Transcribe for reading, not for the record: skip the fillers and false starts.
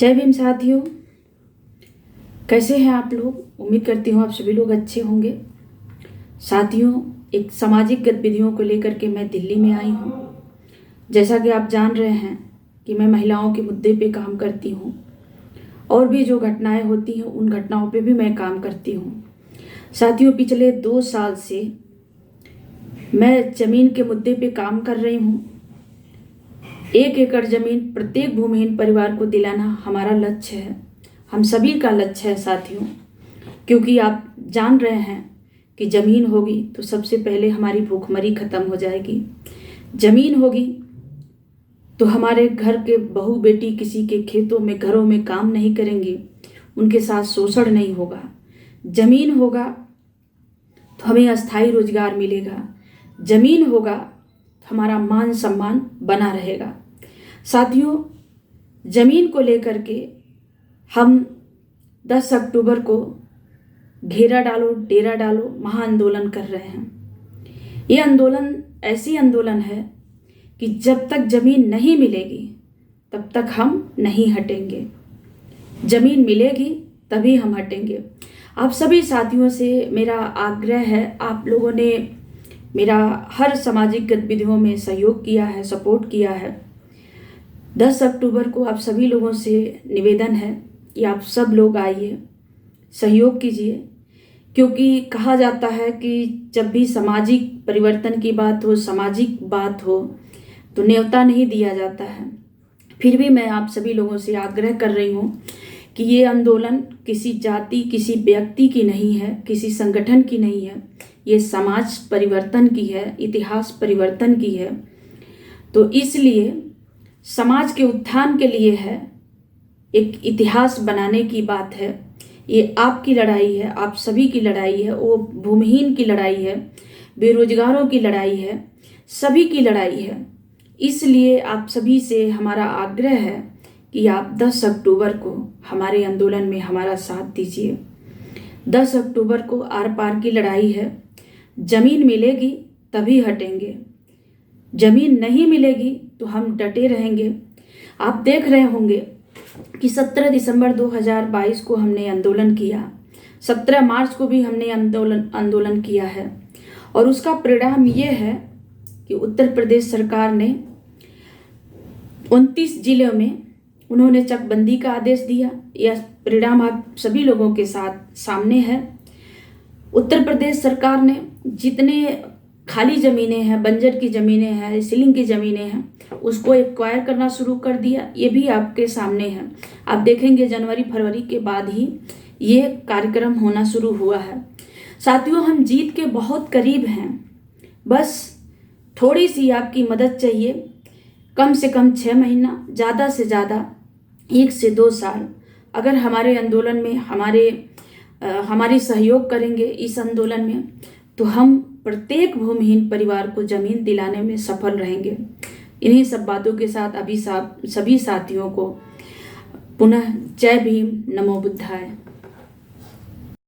जय भीम साथियों, कैसे हैं आप लोग। उम्मीद करती हूँ आप सभी लोग अच्छे होंगे। साथियों, एक सामाजिक गतिविधियों को लेकर के मैं दिल्ली में आई हूँ। जैसा कि आप जान रहे हैं कि मैं महिलाओं के मुद्दे पे काम करती हूँ और भी जो घटनाएं होती हैं उन घटनाओं पे भी मैं काम करती हूँ। साथियों, पिछले 2 साल से मैं ज़मीन के मुद्दे पे काम कर रही हूँ। 1 एकड़ ज़मीन प्रत्येक भूमिहीन परिवार को दिलाना हमारा लक्ष्य है, हम सभी का लक्ष्य है साथियों। क्योंकि आप जान रहे हैं कि ज़मीन होगी तो सबसे पहले हमारी भूखमरी खत्म हो जाएगी। ज़मीन होगी तो हमारे घर के बहू बेटी किसी के खेतों में घरों में काम नहीं करेंगे, उनके साथ शोषण नहीं होगा। ज़मीन होगा तो हमें अस्थायी रोजगार मिलेगा। ज़मीन होगा तो हमारा मान सम्मान बना रहेगा। साथियों, ज़मीन को लेकर के हम 10 अक्टूबर को घेरा डालो डेरा डालो महाआंदोलन कर रहे हैं। ये आंदोलन ऐसी आंदोलन है कि जब तक ज़मीन नहीं मिलेगी तब तक हम नहीं हटेंगे। ज़मीन मिलेगी तभी हम हटेंगे। आप सभी साथियों से मेरा आग्रह है, आप लोगों ने मेरा हर सामाजिक गतिविधियों में सहयोग किया है, सपोर्ट किया है। 10 अक्टूबर को आप सभी लोगों से निवेदन है कि आप सब लोग आइए, सहयोग कीजिए। क्योंकि कहा जाता है कि जब भी सामाजिक परिवर्तन की बात हो, सामाजिक बात हो तो न्योता नहीं दिया जाता है। फिर भी मैं आप सभी लोगों से आग्रह कर रही हूँ कि ये आंदोलन किसी जाति, किसी व्यक्ति की नहीं है, किसी संगठन की नहीं है, ये समाज परिवर्तन की है, इतिहास परिवर्तन की है। तो इसलिए समाज के उत्थान के लिए है, एक इतिहास बनाने की बात है। ये आपकी लड़ाई है, आप सभी की लड़ाई है, वो भूमिहीन की लड़ाई है, बेरोजगारों की लड़ाई है, सभी की लड़ाई है। इसलिए आप सभी से हमारा आग्रह है कि आप 10 अक्टूबर को हमारे आंदोलन में हमारा साथ दीजिए। 10 अक्टूबर को आर पार की लड़ाई है। ज़मीन मिलेगी तभी हटेंगे, ज़मीन नहीं मिलेगी तो हम डटे रहेंगे। आप देख रहे होंगे कि 17 दिसंबर 2022 को हमने आंदोलन किया, 17 मार्च को भी हमने आंदोलन किया है। और उसका परिणाम ये है कि उत्तर प्रदेश सरकार ने 29 जिलों में उन्होंने चकबंदी का आदेश दिया। यह परिणाम आप सभी लोगों के साथ सामने है। उत्तर प्रदेश सरकार ने जितने खाली ज़मीनें हैं, बंजर की ज़मीनें हैं, सीलिंग की ज़मीनें हैं, उसको एक्वायर करना शुरू कर दिया। ये भी आपके सामने है। आप देखेंगे जनवरी फरवरी के बाद ही ये कार्यक्रम होना शुरू हुआ है। साथियों, हम जीत के बहुत करीब हैं, बस थोड़ी सी आपकी मदद चाहिए। कम से कम 6 महीना, ज़्यादा से ज़्यादा 1 से 2 साल अगर हमारे आंदोलन में हमारी सहयोग करेंगे इस आंदोलन में, तो हम प्रत्येक भूमिहीन परिवार को ज़मीन दिलाने में सफल रहेंगे। इन्हीं सब बातों के साथ सभी साथियों को पुनः जय भीम, नमो बुद्धाय।